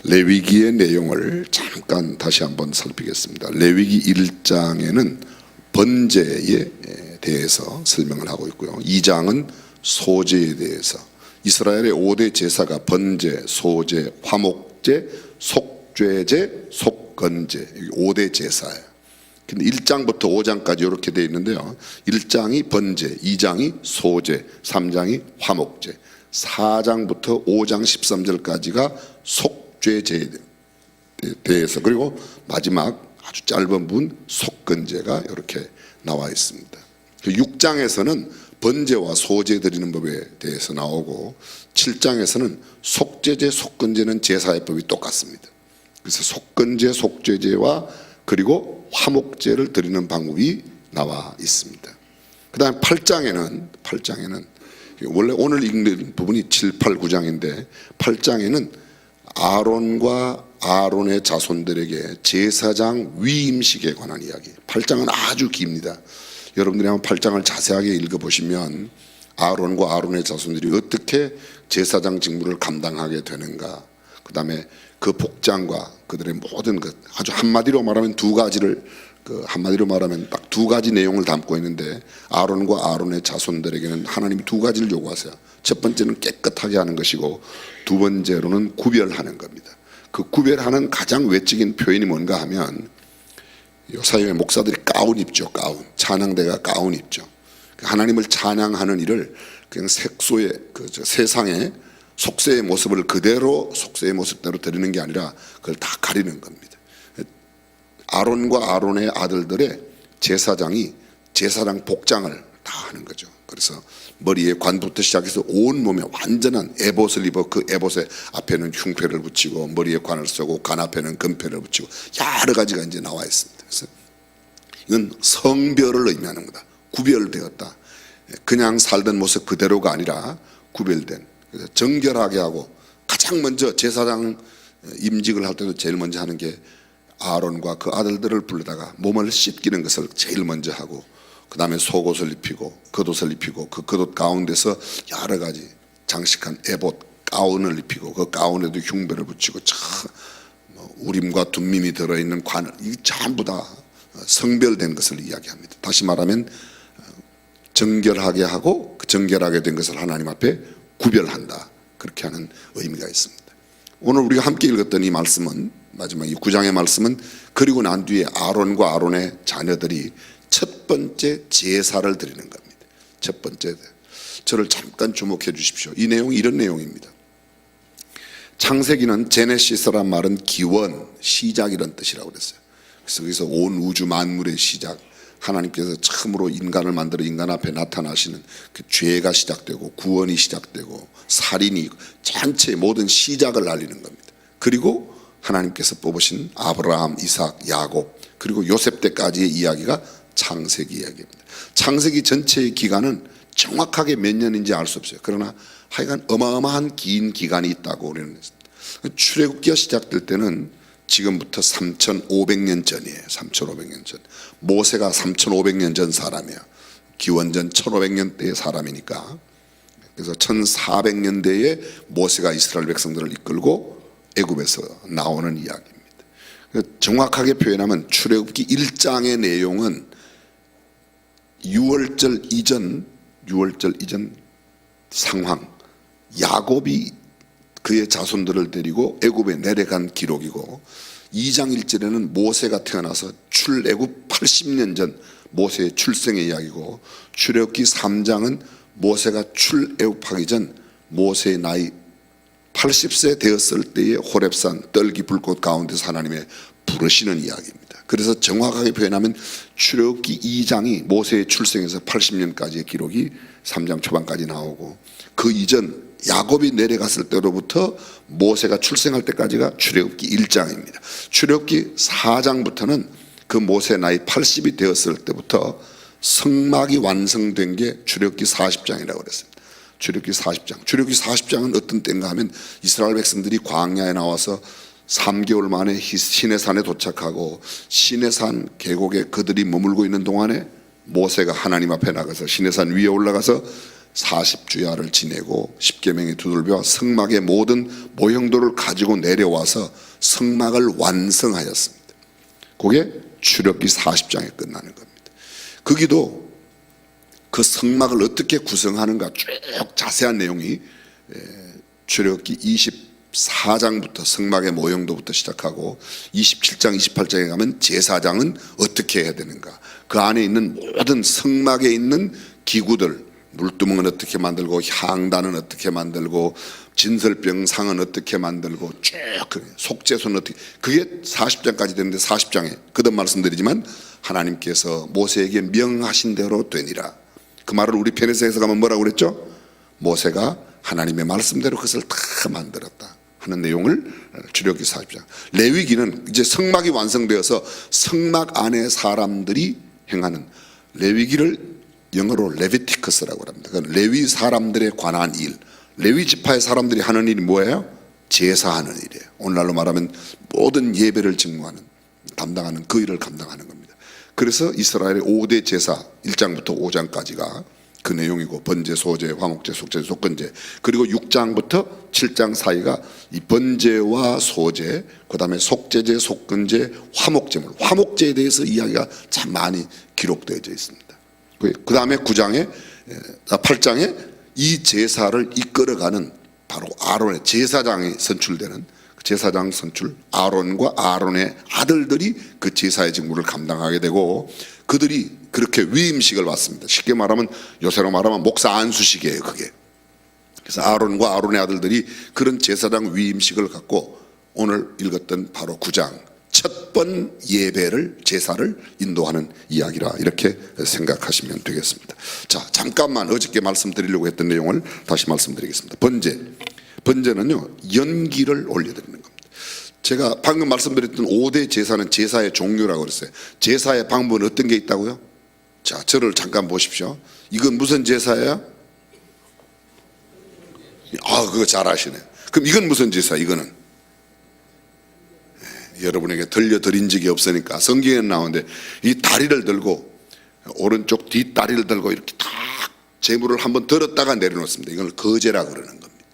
레위기의 내용을 잠깐 다시 한번 살피겠습니다. 레위기 1장에는 번제에 대해서 설명을 하고 있고요. 2장은 소제에 대해서, 이스라엘의 5대 제사가 번제, 소제, 화목제, 속죄제, 속건제, 5대 제사예요. 근데 1장부터 5장까지 이렇게 되어 있는데요. 1장이 번제, 2장이 소제, 3장이 화목제, 4장부터 5장 13절까지가 속죄제에 대해서, 그리고 마지막 아주 짧은 부분 속건제가 이렇게 나와 있습니다. 6장에서는 번제와 소제 드리는 법에 대해서 나오고, 7장에서는 속죄제, 속건제는 제사의법이 똑같습니다. 그래서 속건제, 속죄제와 그리고 화목제를 드리는 방법이 나와 있습니다. 그 다음에 8장에는 원래 오늘 읽는 부분이 7, 8, 9장인데 8장에는 아론과 아론의 자손들에게 제사장 위임식에 관한 이야기. 8장은 아주 깁니다. 여러분들이 한번 8장을 자세하게 읽어보시면 아론과 아론의 자손들이 어떻게 제사장 직무를 감당하게 되는가, 그 다음에 그 복장과 그들의 모든 것, 아주 한마디로 말하면 두 가지를, 한마디로 말하면 딱 두 가지 내용을 담고 있는데, 아론과 아론의 자손들에게는 하나님이 두 가지를 요구하세요. 첫 번째는 깨끗하게 하는 것이고, 두 번째로는 구별하는 겁니다. 그 구별하는 가장 외적인 표현이 뭔가 하면, 요사이의 목사들이 가운 입죠. 가운, 찬양대가 가운 입죠. 하나님을 찬양하는 일을 그냥 색소의 세상의 속세의 모습을 그대로 속세의 모습대로 드리는 게 아니라 그걸 다 가리는 겁니다. 아론과 아론의 아들들의 제사장이 제사장 복장을 다 하는 거죠. 그래서 머리에 관부터 시작해서 온 몸에 완전한 에봇을 입어, 그 에봇의 앞에는 흉패를 붙이고, 머리에 관을 쓰고, 관 앞에는 금패를 붙이고, 여러 가지가 이제 나와 있습니다. 그래서 이건 성별을 의미하는 거다. 구별되었다. 그냥 살던 모습 그대로가 아니라 구별된. 그래서 정결하게 하고, 가장 먼저 제사장 임직을 할 때도 제일 먼저 하는 게 아론과 그 아들들을 불러다가 몸을 씻기는 것을 제일 먼저 하고, 그 다음에 속옷을 입히고 겉옷을 입히고, 그 겉옷 가운데서 여러 가지 장식한 에봇 가운을 입히고, 그 가운에도 흉배를 붙이고, 우림과 둠밈이 들어있는 관을, 이 전부 다 성별된 것을 이야기합니다. 다시 말하면 정결하게 하고, 그 정결하게 된 것을 하나님 앞에 구별한다, 그렇게 하는 의미가 있습니다. 오늘 우리가 함께 읽었던 이 말씀은, 마지막 이 9장의 말씀은, 그리고 난 뒤에 아론과 아론의 자녀들이 첫 번째 제사를 드리는 겁니다. 첫 번째. 저를 잠깐 주목해 주십시오. 이 내용이 이런 내용입니다. 창세기는 제네시스란 말은 기원, 시작이란 뜻이라고 그랬어요. 그래서 여기서 온 우주 만물의 시작, 하나님께서 처음으로 인간을 만들어 인간 앞에 나타나시는 그 죄가 시작되고, 구원이 시작되고, 살인이, 전체 모든 시작을 알리는 겁니다. 그리고 하나님께서 뽑으신 아브라함, 이삭, 야곱, 그리고 요셉 때까지의 이야기가 창세기 이야기입니다. 창세기 전체의 기간은 정확하게 몇 년인지 알 수 없어요. 그러나 하여간 어마어마한 긴 기간이 있다고 우리는 했습니다. 출애굽기가 시작될 때는 지금부터 3,500년 전이에요. 3,500년 전. 모세가 3,500년 전 사람이에요. 기원전 1,500년대의 사람이니까. 그래서 1,400년대에 모세가 이스라엘 백성들을 이끌고 애굽에서 나오는 이야기입니다. 정확하게 표현하면 출애굽기 1장의 내용은 6월절 이전 상황, 야곱이 그의 자손들을 데리고 애굽에 내려간 기록이고, 2장 1절에는 모세가 태어나서 출애굽 80년 전 모세의 출생의 이야기고, 출애굽기 3장은 모세가 출애굽하기 전 모세의 나이 80세 되었을 때의 호렙산 떨기 불꽃 가운데서 하나님의 부르시는 이야기입니다. 그래서 정확하게 표현하면 출애굽기 2장이 모세의 출생에서 80년까지의 기록이 3장 초반까지 나오고, 그 이전 야곱이 내려갔을 때로부터 모세가 출생할 때까지가 출애굽기 1장입니다. 출애굽기 4장부터는 그 모세 나이 80이 되었을 때부터 성막이 완성된 게 출애굽기 40장이라고 그랬습니다. 출애굽기 40장. 출애굽기 40장은 어떤 때인가 하면 이스라엘 백성들이 광야에 나와서 3개월 만에 시내산에 도착하고, 시내산 계곡에 그들이 머물고 있는 동안에 모세가 하나님 앞에 나가서 시내산 위에 올라가서 40주야를 지내고 십계명의 두들벼와 성막의 모든 모형도를 가지고 내려와서 성막을 완성하였습니다. 그게 출애굽기 40장에 끝나는 겁니다. 거기도 그 성막을 어떻게 구성하는가 쭉 자세한 내용이 출애굽기 24장부터 성막의 모형도부터 시작하고 27장 28장에 가면 제사장은 어떻게 해야 되는가, 그 안에 있는 모든 성막에 있는 기구들, 물두멍은 어떻게 만들고 향단은 어떻게 만들고 진설병상은 어떻게 만들고 쭉 속죄소는 어떻게, 그게 40장까지 되는데 40장에 거듭 말씀드리지만 하나님께서 모세에게 명하신 대로 되니라. 그 말을 우리 편에서 가면 뭐라고 그랬죠? 모세가 하나님의 말씀대로 그것을 다 만들었다 하는 내용을 출애굽기 40장. 레위기는 이제 성막이 완성되어서 성막 안에 사람들이 행하는, 레위기를 영어로 레비티커스라고 합니다. 그건 레위 사람들에 관한 일, 레위 지파의 사람들이 하는 일이 뭐예요? 제사하는 일이에요. 오늘날로 말하면 모든 예배를 직무하는, 담당하는 그 일을 감당하는 겁니다. 그래서 이스라엘의 5대 제사 1장부터 5장까지가 그 내용이고, 번제, 소제, 화목제, 속죄, 속건제, 그리고 6장부터 7장 사이가 이 번제와 소제, 그 다음에 속죄제, 속건제, 화목제물, 화목제에 대해서 이야기가 참 많이 기록되어져 있습니다. 그 다음에 8장에 이 제사를 이끌어가는 바로 아론의 제사장이 선출되는, 제사장 선출 아론과 아론의 아들들이 그 제사의 직무를 감당하게 되고, 그들이 그렇게 위임식을 받습니다. 쉽게 말하면 요새로 말하면 목사 안수식이에요, 그게. 그래서 아론과 아론의 아들들이 그런 제사장 위임식을 갖고 오늘 읽었던 바로 9장 첫 번 예배를, 제사를 인도하는 이야기라, 이렇게 생각하시면 되겠습니다. 자, 잠깐만 어저께 말씀드리려고 했던 내용을 다시 말씀드리겠습니다. 번제는요, 연기를 올려드리는 겁니다. 제가 방금 말씀드렸던 5대 제사는 제사의 종류라고 그랬어요. 제사의 방법은 어떤 게 있다고요? 자, 저를 잠깐 보십시오. 이건 무슨 제사예요? 그거 잘 아시네. 그럼 이건 무슨 제사? 이거는 여러분에게 들려드린 적이 없으니까 성경에 나오는데, 이 다리를 들고 오른쪽 뒷다리를 들고 이렇게 딱 제물을 한번 들었다가 내려놓습니다. 이걸 거제라 그러는 겁니다.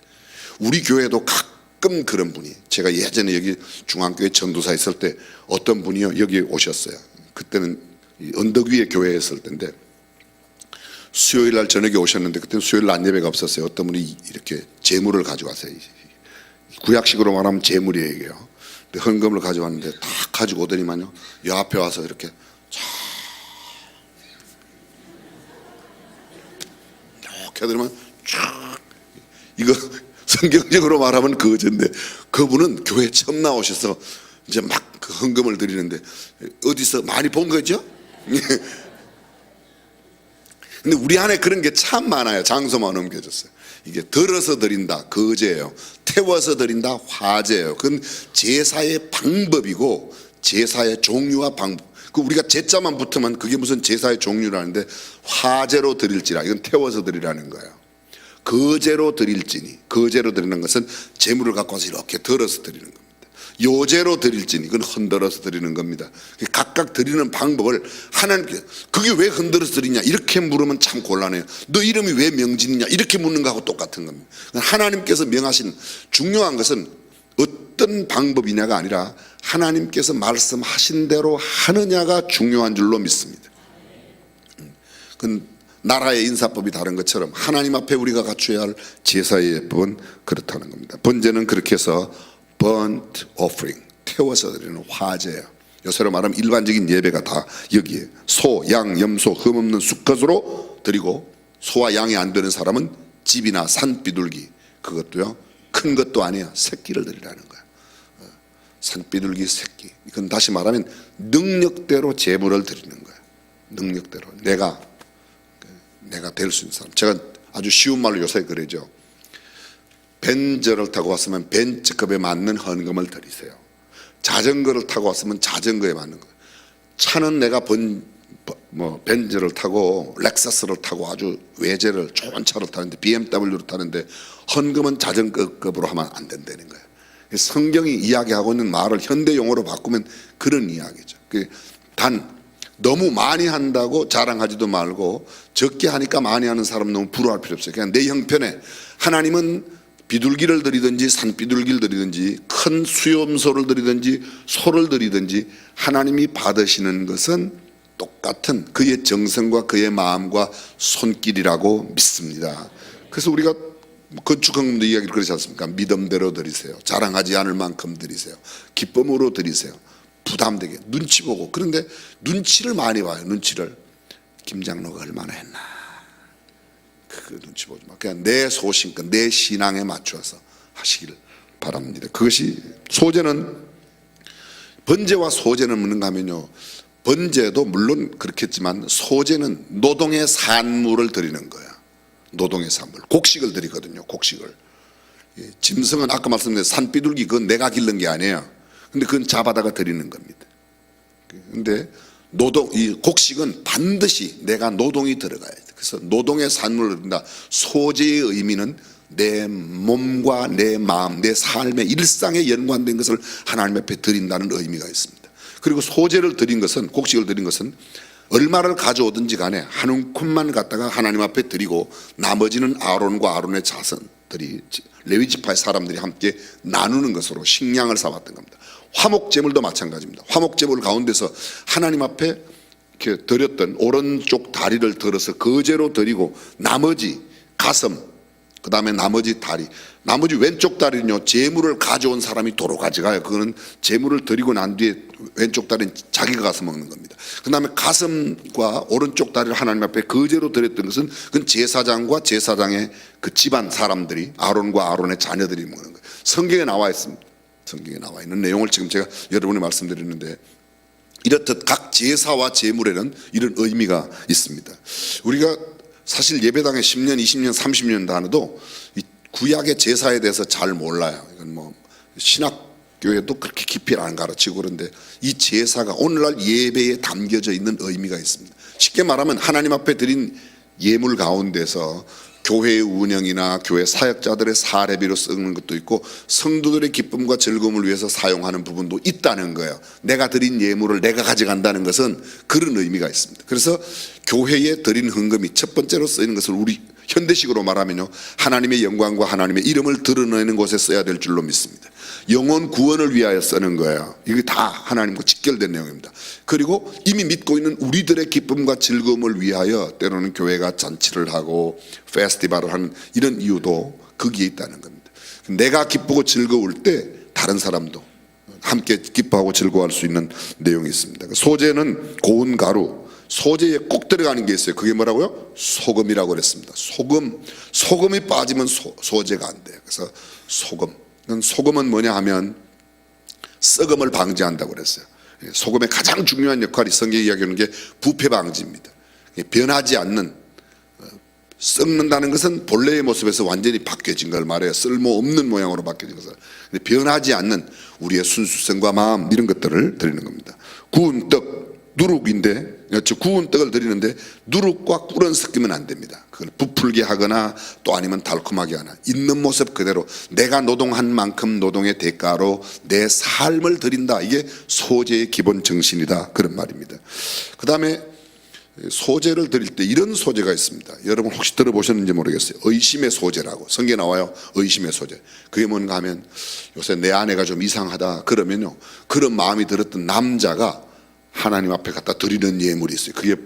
우리 교회도 가끔 그런 분이, 제가 예전에 여기 중앙교회 전도사 있을 때 어떤 분이요 여기 오셨어요. 그때는 언덕 위에 교회에 있을 때인데 수요일 날 저녁에 오셨는데, 그때는 수요일 날 안예배가 없었어요. 어떤 분이 이렇게 제물을 가져왔어요. 구약식으로 말하면 제물이에요, 이게요. 헌금을 가져왔는데 다 가지고 오더니만요, 여 앞에 와서 이렇게 이렇게 하더니만 쫙, 이거 성경적으로 말하면 거제인데, 그분은 교회 처음 나오셔서 이제 막 그 헌금을 드리는데 어디서 많이 본 거죠? 근데 우리 안에 그런 게 참 많아요. 장소만 옮겨졌어요. 이게 들어서 드린다, 거제예요. 태워서 드린다, 화제예요. 그건 제사의 방법이고 제사의 종류와 방법. 그 우리가 제자만 붙으면 그게 무슨 제사의 종류라는데, 화제로 드릴지라, 이건 태워서 드리라는 거예요. 거제로 드릴지니, 거제로 드리는 것은 제물을 갖고 와서 이렇게 들어서 드리는 겁니다. 요제로 드릴지니, 이건 흔들어서 드리는 겁니다. 각각 드리는 방법을 하나님께, 그게 왜 흔들어서 드리냐 이렇게 물으면 참 곤란해요. 너 이름이 왜 명진이냐 이렇게 묻는 거하고 똑같은 겁니다. 하나님께서 명하신, 중요한 것은 어떤 방법이냐가 아니라 하나님께서 말씀하신 대로 하느냐가 중요한 줄로 믿습니다. 그건 나라의 인사법이 다른 것처럼 하나님 앞에 우리가 갖춰야 할 제사의 법은 그렇다는 겁니다. 번제는 그렇게 해서 burnt offering, 태워서 드리는 화제예요. 요새로 말하면 일반적인 예배가 다 여기에 소, 양, 염소, 흠없는 수컷으로 드리고, 소와 양이 안 되는 사람은 집이나 산비둘기, 그것도요 큰 것도 아니야, 새끼를 드리라는 거야. 산비둘기 새끼. 이건 다시 말하면 능력대로 제물을 드리는 거야. 능력대로 내가 될 수 있는 사람. 제가 아주 쉬운 말로 요새 그러죠. 벤저를 타고 왔으면 벤츠급에 맞는 헌금을 드리세요. 자전거를 타고 왔으면 자전거에 맞는 거예요. 차는 내가 벤저를 타고 렉서스를 타고 아주 외제를 좋은 차를 타는데, BMW를 타는데 헌금은 자전거급으로 하면 안 된다는 거예요. 성경이 이야기하고 있는 말을 현대 용어로 바꾸면 그런 이야기죠. 단 너무 많이 한다고 자랑하지도 말고 적게 하니까 많이 하는 사람 너무 부러워할 필요 없어요. 그냥 내 형편에 하나님은 비둘기를 드리든지 산비둘기를 드리든지 큰 수염소를 드리든지 소를 드리든지 하나님이 받으시는 것은 똑같은 그의 정성과 그의 마음과 손길이라고 믿습니다. 그래서 우리가 건축헌금도 이야기를 그러지 않습니까? 믿음대로 드리세요. 자랑하지 않을 만큼 드리세요. 기쁨으로 드리세요. 부담되게 눈치 보고. 그런데 눈치를 많이 봐요. 눈치를 김 장로가 얼마나 했나 그 눈치 보지 마. 그냥 내 소신껏 내 신앙에 맞춰서 하시길 바랍니다. 그것이 소제는, 번제와 소제는 뭔가 하면요, 번제도 물론 그렇겠지만 소제는 노동의 산물을 드리는 거야. 노동의 산물, 곡식을 드리거든요. 곡식을. 짐승은 아까 말씀드린 산비둘기 그건 내가 기른 게 아니에요. 근데 그건 잡아다가 드리는 겁니다. 근데 이 곡식은 반드시 내가 노동이 들어가야 돼. 그래서 노동의 산물을 드린다. 소제의 의미는 내 몸과 내 마음, 내 삶의 일상에 연관된 것을 하나님 앞에 드린다는 의미가 있습니다. 그리고 소제를 드린 것은, 곡식을 드린 것은 얼마를 가져오든지 간에 한 움큼만 갖다가 하나님 앞에 드리고 나머지는 아론과 아론의 자손들이, 레위 지파의 사람들이 함께 나누는 것으로 식량을 삼았던 겁니다. 화목제물도 마찬가지입니다. 화목제물 가운데서 하나님 앞에 이렇게 드렸던 오른쪽 다리를 들어서 거제로 드리고 나머지 가슴, 그 다음에 나머지 다리, 나머지 왼쪽 다리는요 제물을 가져온 사람이 도로 가져가요. 그거는 제물을 드리고 난 뒤에 왼쪽 다리는 자기가 가서 먹는 겁니다. 그 다음에 가슴과 오른쪽 다리를 하나님 앞에 거제로 드렸던 것은 그건 제사장과 제사장의 그 집안 사람들이, 아론과 아론의 자녀들이 먹는 거예요. 성경에 나와 있습니다. 성경에 나와 있는 내용을 지금 제가 여러분이 말씀드렸는데, 이렇듯 각 제사와 제물에는 이런 의미가 있습니다. 우리가 사실 예배당에 10년, 20년, 30년 다녀도 이 구약의 제사에 대해서 잘 몰라요. 이건 뭐 신학교에도 그렇게 깊이 안 가르치고 그런데 이 제사가 오늘날 예배에 담겨져 있는 의미가 있습니다. 쉽게 말하면 하나님 앞에 드린 예물 가운데서 교회의 운영이나 교회 사역자들의 사례비로 쓰는 것도 있고 성도들의 기쁨과 즐거움을 위해서 사용하는 부분도 있다는 거예요. 내가 드린 예물을 내가 가져간다는 것은 그런 의미가 있습니다. 그래서 교회에 드린 헌금이 첫 번째로 쓰이는 것을 우리 현대식으로 말하면요, 하나님의 영광과 하나님의 이름을 드러내는 곳에 써야 될 줄로 믿습니다. 영혼 구원을 위하여 쓰는 거예요. 이게 다 하나님과 직결된 내용입니다. 그리고 이미 믿고 있는 우리들의 기쁨과 즐거움을 위하여 때로는 교회가 잔치를 하고 페스티벌을 하는 이런 이유도 거기에 있다는 겁니다. 내가 기쁘고 즐거울 때 다른 사람도 함께 기뻐하고 즐거워할 수 있는 내용이 있습니다. 소제는 고운 가루, 소제에 꼭 들어가는 게 있어요. 그게 뭐라고요? 소금이라고 그랬습니다. 소금이 빠지면 소제가 안 돼요. 그래서 소금은 뭐냐 하면 썩음을 방지한다고 그랬어요. 소금의 가장 중요한 역할이 성경이 이야기하는 게 부패 방지입니다. 변하지 않는, 썩는다는 것은 본래의 모습에서 완전히 바뀌어진 걸 말해요. 쓸모없는 모양으로 바뀌어진 것을. 변하지 않는 우리의 순수성과 마음, 이런 것들을 드리는 겁니다. 구운 떡, 누룩인데, 구운 떡을 드리는데 누룩과 꿀은 섞이면 안 됩니다. 그걸 부풀게 하거나 또 아니면 달콤하게 하나, 있는 모습 그대로 내가 노동한 만큼 노동의 대가로 내 삶을 드린다. 이게 소제의 기본 정신이다, 그런 말입니다. 그 다음에 소제를 드릴 때 이런 소제가 있습니다. 여러분 혹시 들어보셨는지 모르겠어요. 의심의 소제라고 성경에 나와요. 의심의 소제. 그게 뭔가 하면 요새 내 아내가 좀 이상하다 그러면요, 그런 마음이 들었던 남자가 하나님 앞에 갖다 드리는 예물이 있어요. 그게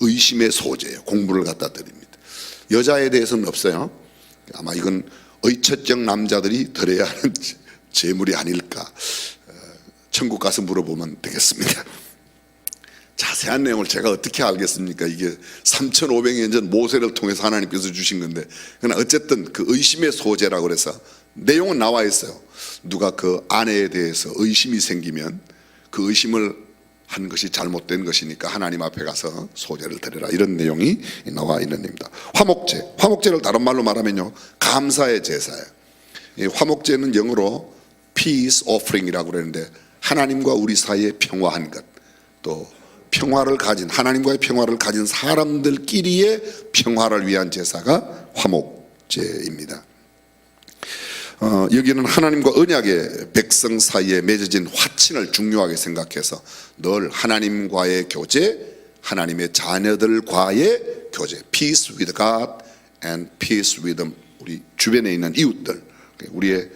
의심의 소제예요. 공부를 갖다 드립니다. 여자에 대해서는 없어요. 아마 이건 의처적 남자들이 드려야 하는 제물이 아닐까. 천국 가서 물어보면 되겠습니다. 자세한 내용을 제가 어떻게 알겠습니까? 이게 3,500년 전 모세를 통해서 하나님께서 주신 건데, 그러나 어쨌든 그 의심의 소제라고 그래서 내용은 나와 있어요. 누가 그 아내에 대해서 의심이 생기면 그 의심을 한 것이 잘못된 것이니까 하나님 앞에 가서 소제를 드려라, 이런 내용이 나와 있는 겁니다. 화목제를 다른 말로 말하면요, 감사의 제사예요. 이 화목제는 영어로 peace offering이라고 그러는데 하나님과 우리 사이에 평화한 것, 또 평화를 가진, 하나님과의 평화를 가진 사람들끼리의 평화를 위한 제사가 화목제입니다. 여기는 하나님과 언약의 백성 사이에 맺어진 화친을 중요하게 생각해서 늘 하나님과의 교제, 하나님의 자녀들과의 교제, peace with God and peace with 우리 주변에 있는 이웃들, 우리의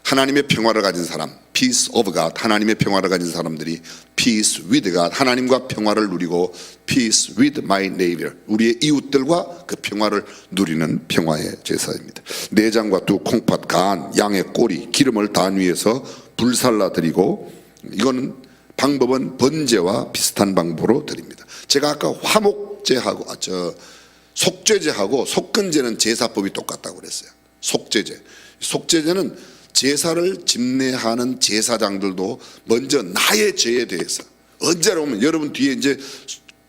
하나님의 평화를 가진 사람, peace of God, 하나님의 평화를 가진 사람들이 peace with God, 하나님과 평화를 누리고 peace with my neighbor, 우리의 이웃들과 그 평화를 누리는 평화의 제사입니다. 내장과 두 콩팥, 간, 양의 꼬리, 기름을 단 위에서 불살라 드리고, 이거는 방법은 번제와 비슷한 방법으로 드립니다. 제가 아까 화목제하고 속죄제하고 속건제는 제사법이 똑같다고 그랬어요. 속죄제는 제사를 집례하는 제사장들도 먼저 나의 죄에 대해서, 언제나 보면 여러분 뒤에 이제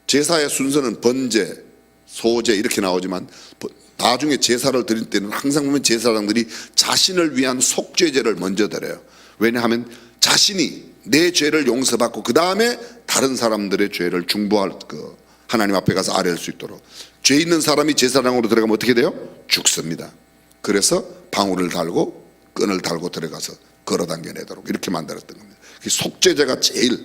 제사의 순서는 번제, 소제 이렇게 나오지만 나중에 제사를 드릴 때는 항상 보면 제사장들이 자신을 위한 속죄제를 먼저 드려요. 왜냐하면 자신이 내 죄를 용서받고 그 다음에 다른 사람들의 죄를 중보할 하나님 앞에 가서 아뢰할 수 있도록, 죄 있는 사람이 제사장으로 들어가면 어떻게 돼요? 죽습니다. 그래서 방울을 달고 끈을 달고 들어가서 걸어 당겨내도록 이렇게 만들었던 겁니다. 속죄제가 제일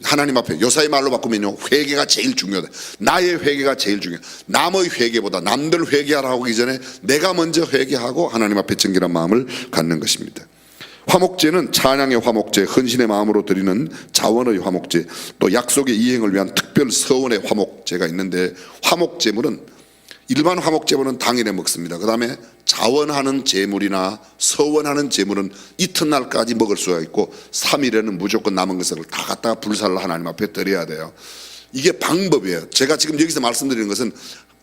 하나님 앞에 요사의 말로 바꾸면요, 회개가 제일 중요하다. 나의 회개가 제일 중요해. 남의 회개보다 남들 회개하라고 하기 전에 내가 먼저 회개하고 하나님 앞에 정결한 마음을 갖는 것입니다. 화목제는 찬양의 화목제, 헌신의 마음으로 드리는 자원의 화목제, 또 약속의 이행을 위한 특별 서원의 화목제가 있는데, 화목제물은 일반 화목제물은 당일에 먹습니다. 그 다음에 자원하는 제물이나 서원하는 제물은 이튿날까지 먹을 수가 있고 3일에는 무조건 남은 것을 다 갖다가 불살라 하나님 앞에 드려야 돼요. 이게 방법이에요. 제가 지금 여기서 말씀드리는 것은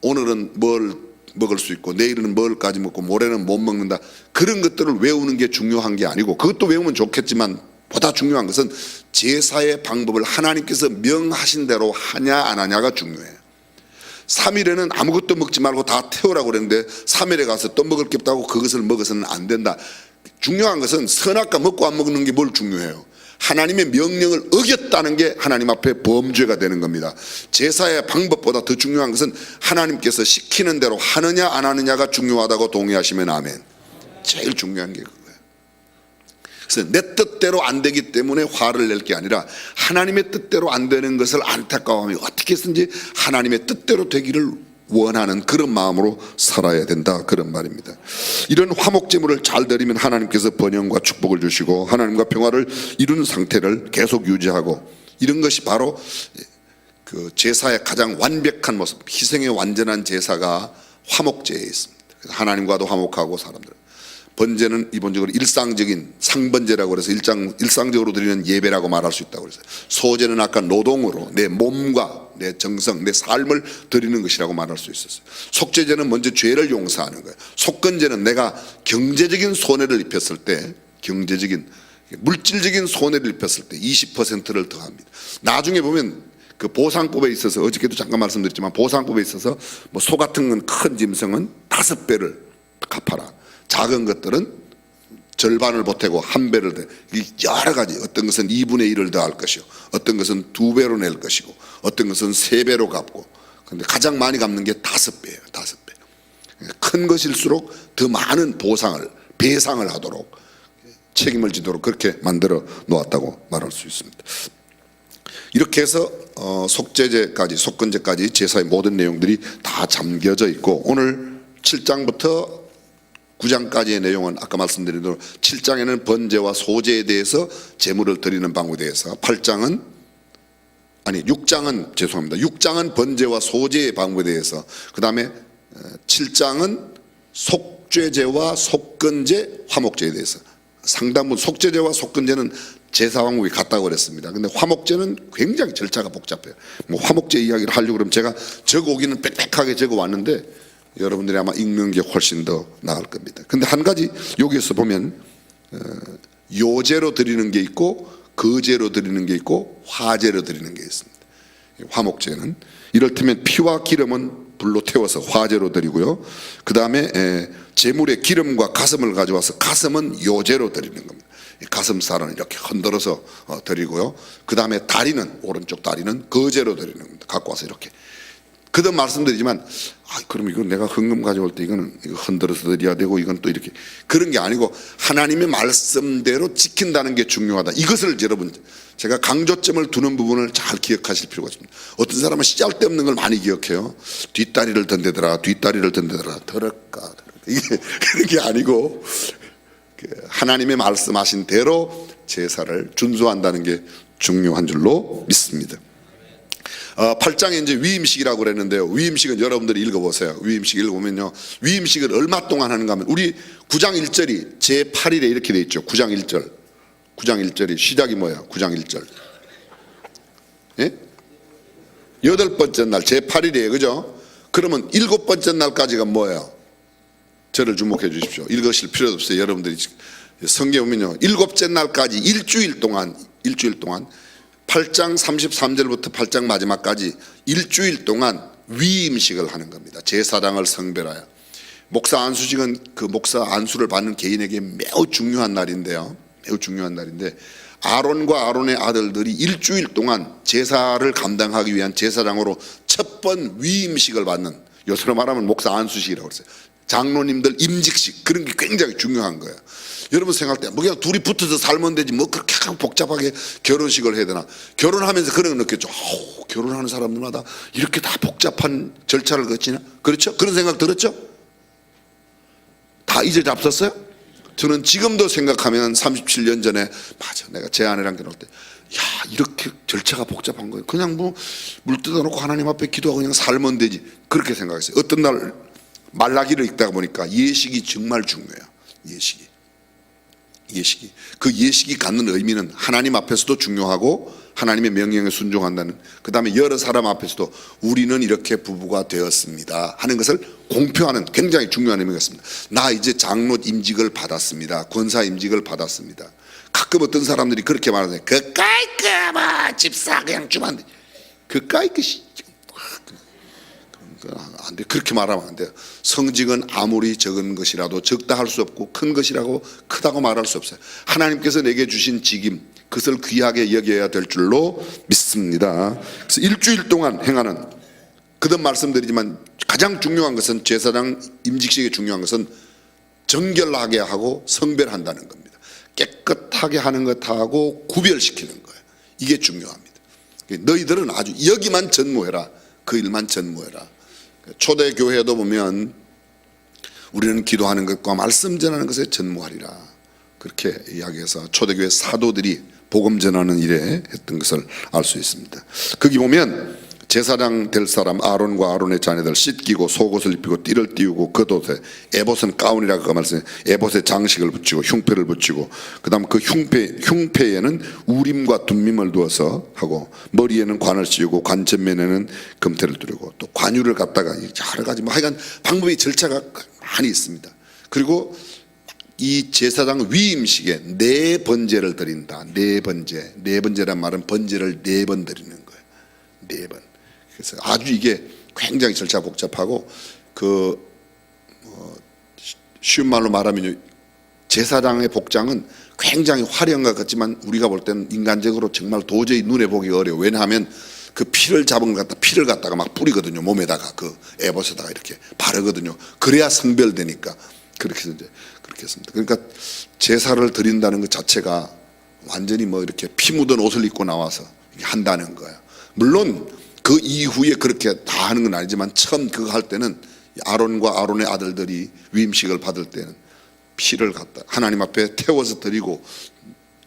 오늘은 뭘 먹을 수 있고 내일은 뭘까지 먹고 모레는 못 먹는다, 그런 것들을 외우는 게 중요한 게 아니고, 그것도 외우면 좋겠지만 보다 중요한 것은 제사의 방법을 하나님께서 명하신 대로 하냐 안 하냐가 중요해요. 3일에는 아무것도 먹지 말고 다 태우라고 그랬는데 3일에 가서 또 먹을 게 없다고 그것을 먹어서는 안 된다. 중요한 것은 선악과 먹고 안 먹는 게 뭘 중요해요? 하나님의 명령을 어겼다는 게 하나님 앞에 범죄가 되는 겁니다. 제사의 방법보다 더 중요한 것은 하나님께서 시키는 대로 하느냐 안 하느냐가 중요하다고 동의하시면 아멘. 제일 중요한 게 그거예요. 그래서 내 뜻대로 안 되기 때문에 화를 낼 게 아니라 하나님의 뜻대로 안 되는 것을 안타까워하며 어떻게 해서든지 하나님의 뜻대로 되기를 원하는 그런 마음으로 살아야 된다, 그런 말입니다. 이런 화목제물을 잘 드리면 하나님께서 번영과 축복을 주시고 하나님과 평화를 이룬 상태를 계속 유지하고, 이런 것이 바로 그 제사의 가장 완벽한 모습, 희생의 완전한 제사가 화목제에 있습니다. 하나님과도 화목하고 사람들. 번제는 기본적으로 일상적인 상번제라고 해서 일상적으로 드리는 예배라고 말할 수 있다고 그랬어요. 소제는 아까 노동으로 내 몸과 내 정성, 내 삶을 드리는 것이라고 말할 수 있었어요. 속죄제는 먼저 죄를 용서하는 거예요. 속건제는 내가 경제적인 손해를 입혔을 때, 물질적인 손해를 입혔을 때 20%를 더합니다. 나중에 보면 그 보상법에 있어서, 어저께도 잠깐 말씀드렸지만 보상법에 있어서 뭐 소 같은 건 큰 짐승은 5배를 갚아라, 작은 것들은 절반을 보태고 1배를 더, 여러 가지, 어떤 것은 2분의 1을 더할 것이고 어떤 것은 2배로 낼 것이고 어떤 것은 3배로 갚고, 근데 가장 많이 갚는 게 5배예요. 5배. 큰 것일수록 더 많은 보상을, 배상을 하도록 책임을 지도록 그렇게 만들어 놓았다고 말할 수 있습니다. 이렇게 해서 속죄제까지, 속건제까지 제사의 모든 내용들이 다 잠겨져 있고, 오늘 7장부터 9장까지의 내용은 아까 말씀드린 대로 7장에는 번제와 소제에 대해서 제물을 드리는 방법에 대해서, 6장은 번제와 소제의 방법에 대해서, 그 다음에 7장은 속죄제와 속건제, 화목제에 대해서, 상당부 속죄제와 속건제는 제사 방법이 같다고 그랬습니다. 근데 화목제는 굉장히 절차가 복잡해요. 뭐 화목제 이야기를 하려고 그러면 제가 적어 오기는 빽빽하게 적어 왔는데 여러분들이 아마 읽는 게 훨씬 더 나을 겁니다. 근데 한 가지 여기에서 보면 요제로 드리는 게 있고 거제로 드리는 게 있고 화제로 드리는 게 있습니다. 화목제는 이를테면 피와 기름은 불로 태워서 화제로 드리고요, 그 다음에 제물의 기름과 가슴을 가져와서 가슴은 요제로 드리는 겁니다. 가슴살은 이렇게 흔들어서 드리고요, 그 다음에 다리는, 오른쪽 다리는 거제로 드리는 겁니다. 갖고 와서 이렇게 그든 말씀드리지만 그럼 이건 내가 헌금 가져올 때 이거 흔들어서 드려야 되고 이건 또 이렇게 그런 게 아니고 하나님의 말씀대로 지킨다는 게 중요하다. 이것을 여러분 제가 강조점을 두는 부분을 잘 기억하실 필요가 있습니다. 어떤 사람은 쓰잘데없는 걸 많이 기억해요. 뒷다리를 던대더라 더럽까 이게 그런 게 아니고 하나님의 말씀하신 대로 제사를 준수한다는 게 중요한 줄로 믿습니다. 8장에 이제 위임식이라고 그랬는데요. 위임식은 여러분들이 읽어보세요. 위임식 읽어보면요. 위임식을 얼마 동안 하는가 하면 우리 9장 1절이 제8일에 이렇게 돼 있죠. 9장 1절. 9장 1절이 시작이 뭐야? 9장 1절. 예? 8번째 날 제8일이에요. 그죠? 그러면 7번째 날까지가 뭐예요? 저를 주목해 주십시오. 읽으실 필요도 없어요. 여러분들이 성경에 보면요. 7째 날까지 일주일 동안 8장 33절부터 8장 마지막까지 일주일 동안 위임식을 하는 겁니다. 제사장을 성별하여. 목사 안수식은 그 목사 안수를 받는 개인에게 매우 중요한 날인데요. 매우 중요한 날인데 아론과 아론의 아들들이 일주일 동안 제사를 감당하기 위한 제사장으로 첫 번 위임식을 받는, 요새로 말하면 목사 안수식이라고 그랬어요. 장로님들 임직식, 그런 게 굉장히 중요한 거예요. 여러분 생각할 때 뭐 그냥 둘이 붙어서 살면 되지 뭐 그렇게 복잡하게 결혼식을 해야 되나. 결혼하면서 그런 거 느꼈죠. 결혼하는 사람들마다 이렇게 다 복잡한 절차를 거치나. 그렇죠? 그런 생각 들었죠? 다 이제 잡섰어요? 저는 지금도 생각하면 37년 전에 맞아, 내가 제 아내랑 결혼할 때 이렇게 절차가 복잡한 거예요. 그냥 뭐 물 뜯어놓고 하나님 앞에 기도하고 그냥 살면 되지, 그렇게 생각했어요. 어떤 날 말라기를 읽다가 보니까 예식이 정말 중요해요. 예식이 그 예식이 갖는 의미는 하나님 앞에서도 중요하고 하나님의 명령에 순종한다는, 그 다음에 여러 사람 앞에서도 우리는 이렇게 부부가 되었습니다 하는 것을 공표하는 굉장히 중요한 의미가 있습니다. 나 이제 장로 임직을 받았습니다. 권사 임직을 받았습니다. 가끔 어떤 사람들이 그렇게 말하잖아요. 그까이 그 집사 그냥 주면 안 돼. 그까이 것이 안 돼. 그렇게 말하면 안 돼요. 성직은 아무리 적은 것이라도 적다 할 수 없고 큰 것이라고 크다고 말할 수 없어요. 하나님께서 내게 주신 직임, 그것을 귀하게 여겨야 될 줄로 믿습니다. 그래서 일주일 동안 행하는, 그든 말씀드리지만 가장 중요한 것은 제사장 임직식에 중요한 것은 정결하게 하고 성별한다는 겁니다. 깨끗하게 하는 것하고 구별시키는 거예요. 이게 중요합니다. 너희들은 아주 여기만 전무해라. 그 일만 전무해라. 초대교회도 보면 우리는 기도하는 것과 말씀 전하는 것에 전무하리라, 그렇게 이야기해서 초대교회 사도들이 복음 전하는 일에 했던 것을 알 수 있습니다. 거기 보면 제사장 될 사람 아론과 아론의 자녀들 씻기고 속옷을 입히고 띠를 띄우고 겉옷에 에봇은 가운이라고 그 말씀에 에봇에 장식을 붙이고 흉패를 붙이고, 그 다음 그 흉패에는 우림과 둠밈을 두어서 하고, 머리에는 관을 씌우고 관전면에는 금태를 두르고, 또 관유를 갖다가 여러 가지 뭐 하여간 방법이 절차가 많이 있습니다. 그리고 이 제사장 위임식에 4번제를 드린다. 4번제. 4번제란 말은 번제를 4번 드리는 거예요. 4번. 그래서 아주 이게 굉장히 절차 복잡하고 쉬운 말로 말하면 제사장의 복장은 굉장히 화려한 것 같지만 우리가 볼 때는 인간적으로 정말 도저히 눈에 보기 어려워. 왜냐하면 그 피를 잡은 것 피를 갖다가 막 뿌리거든요. 몸에다가 그 에봇에다가 이렇게 바르거든요. 그래야 성별되니까 그렇게 했습니다. 그러니까 제사를 드린다는 것 자체가 완전히 뭐 이렇게 피 묻은 옷을 입고 나와서 한다는 거예요. 물론 그 이후에 그렇게 다 하는 건 아니지만 처음 그거 할 때는 아론과 아론의 아들들이 위임식을 받을 때는 피를 갖다 하나님 앞에 태워서 드리고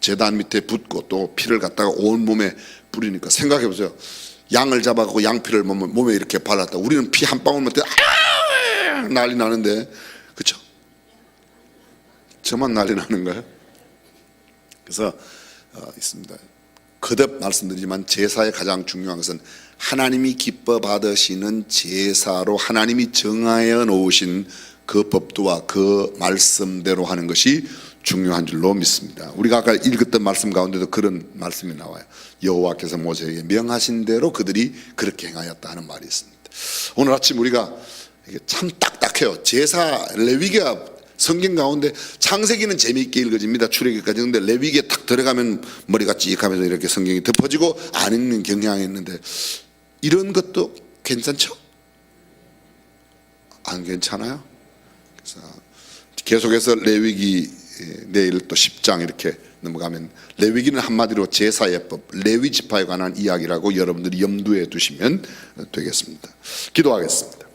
제단 밑에 붓고 또 피를 갖다가 온 몸에 뿌리니까 생각해 보세요. 양을 잡아갖고 양피를 몸에 이렇게 발랐다. 우리는 피 한 방울만 때 난리 나는데, 그렇죠? 저만 난리 나는 거예요. 그래서 있습니다. 거듭 말씀드리지만 제사의 가장 중요한 것은 하나님이 기뻐 받으시는 제사로 하나님이 정하여 놓으신 그 법도와 그 말씀대로 하는 것이 중요한 줄로 믿습니다. 우리가 아까 읽었던 말씀 가운데도 그런 말씀이 나와요. 여호와께서 모세에게 명하신 대로 그들이 그렇게 행하였다 하는 말이 있습니다. 오늘 아침 우리가 이게 참 딱딱해요. 제사 레위기가 성경 가운데 창세기는 재미있게 읽어집니다. 출애굽기까지. 근데 레위기에 딱 들어가면 머리가 찌익하면서 이렇게 성경이 덮어지고 안 읽는 경향이 있는데 이런 것도 괜찮죠? 안 괜찮아요? 그래서 계속해서 레위기 내일 또 10장 이렇게 넘어가면 레위기는 한마디로 제사예법, 레위 지파에 관한 이야기라고 여러분들이 염두에 두시면 되겠습니다. 기도하겠습니다.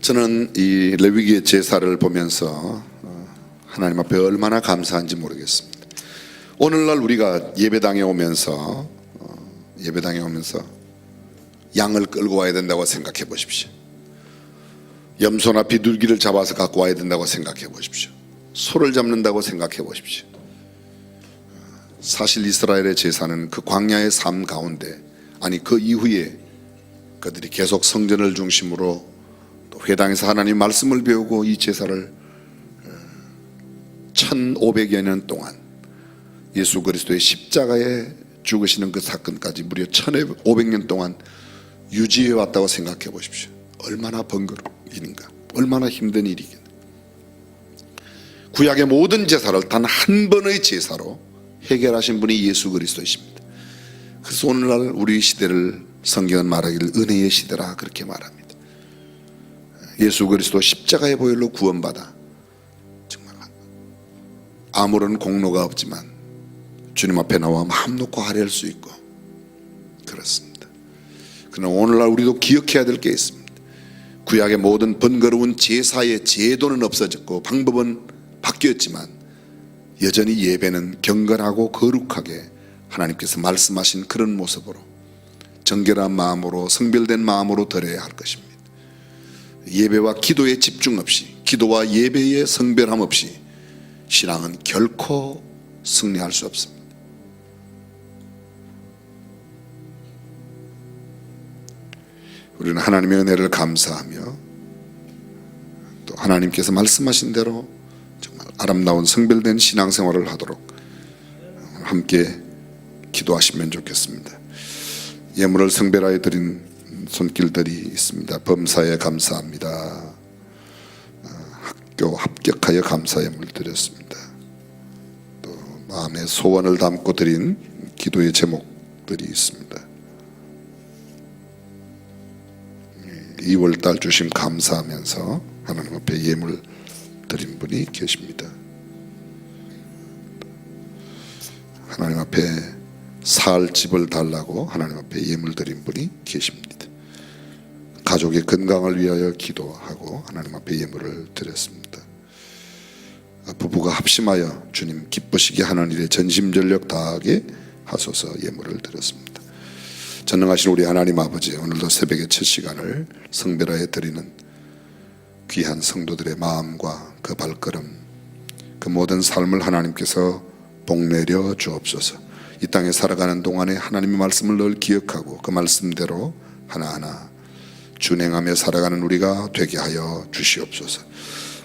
저는 이 레위기의 제사를 보면서 하나님 앞에 얼마나 감사한지 모르겠습니다. 오늘날 우리가 예배당에 오면서 양을 끌고 와야 된다고 생각해 보십시오. 염소나 비둘기를 잡아서 갖고 와야 된다고 생각해 보십시오. 소를 잡는다고 생각해 보십시오. 사실 이스라엘의 제사는 그 광야의 삶 가운데, 아니 그 이후에 그들이 계속 성전을 중심으로 또 회당에서 하나님 말씀을 배우고 이 제사를 1500여 년 동안 예수 그리스도의 십자가에 죽으시는 그 사건까지 무려 1500년 동안 유지해 왔다고 생각해 보십시오. 얼마나 번거로운 일인가, 얼마나 힘든 일이겠나. 구약의 모든 제사를 단 한 번의 제사로 해결하신 분이 예수 그리스도이십니다. 그래서 오늘날 우리 시대를 성경은 말하기를 은혜의 시대라 그렇게 말합니다. 예수 그리스도 십자가의 보혈로 구원받아 정말 아무런 공로가 없지만 주님 앞에 나와 마음 놓고 하례할 수 있고 그렇습니다. 그러나 오늘날 우리도 기억해야 될 게 있습니다. 구약의 모든 번거로운 제사의 제도는 없어졌고 방법은 바뀌었지만 여전히 예배는 경건하고 거룩하게 하나님께서 말씀하신 그런 모습으로 정결한 마음으로 성별된 마음으로 드려야 할 것입니다. 예배와 기도에 집중 없이, 기도와 예배의 성별함 없이 신앙은 결코 승리할 수 없습니다. 우리는 하나님의 은혜를 감사하며 또 하나님께서 말씀하신 대로 정말 아름다운 성별된 신앙생활을 하도록 함께 기도하시면 좋겠습니다. 예물을 성별하여 드린 손길들이 있습니다. 범사에 감사합니다. 학교 합격하여 감사 예물 드렸습니다. 또 마음의 소원을 담고 드린 기도의 제목들이 있습니다. 2월달 주심 감사하면서 하나님 앞에 예물 드린 분이 계십니다. 하나님 앞에 살 집을 달라고 하나님 앞에 예물 드린 분이 계십니다. 가족의 건강을 위하여 기도하고 하나님 앞에 예물을 드렸습니다. 부부가 합심하여 주님 기쁘시게 하는 일에 전심전력 다하게 하소서 예물을 드렸습니다. 전능하신 우리 하나님 아버지, 오늘도 새벽의 첫 시간을 성별하여 드리는 귀한 성도들의 마음과 그 발걸음, 그 모든 삶을 하나님께서 복내려 주옵소서. 이 땅에 살아가는 동안에 하나님의 말씀을 늘 기억하고 그 말씀대로 하나하나 준행하며 살아가는 우리가 되게 하여 주시옵소서.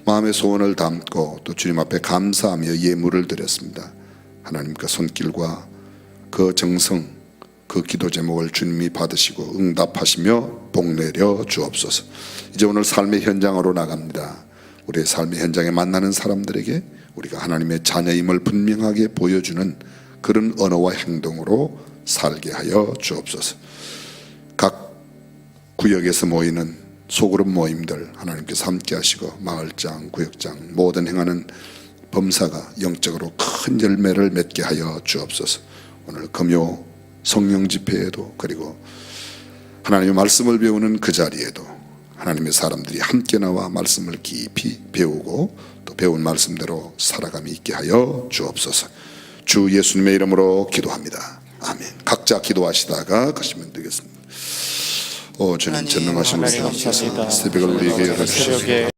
마음의 소원을 담고 또 주님 앞에 감사하며 예물을 드렸습니다. 하나님 그 손길과 그 정성, 그 기도 제목을 주님이 받으시고 응답하시며 복내려 주옵소서. 이제 오늘 삶의 현장으로 나갑니다. 우리의 삶의 현장에 만나는 사람들에게 우리가 하나님의 자녀임을 분명하게 보여주는 그런 언어와 행동으로 살게 하여 주옵소서. 각 구역에서 모이는 소그룹 모임들 하나님께서 함께 하시고 마을장, 구역장 모든 행하는 범사가 영적으로 큰 열매를 맺게 하여 주옵소서. 오늘 금요 성령 집회에도 그리고 하나님의 말씀을 배우는 그 자리에도 하나님의 사람들이 함께 나와 말씀을 깊이 배우고 또 배운 말씀대로 살아감이 있게 하여 주옵소서. 주 예수님의 이름으로 기도합니다. 아멘. 각자 기도하시다가 가시면 되겠습니다. 주님 전능하신 우리 하나님, 새벽을 우리에게 열어주시옵소서.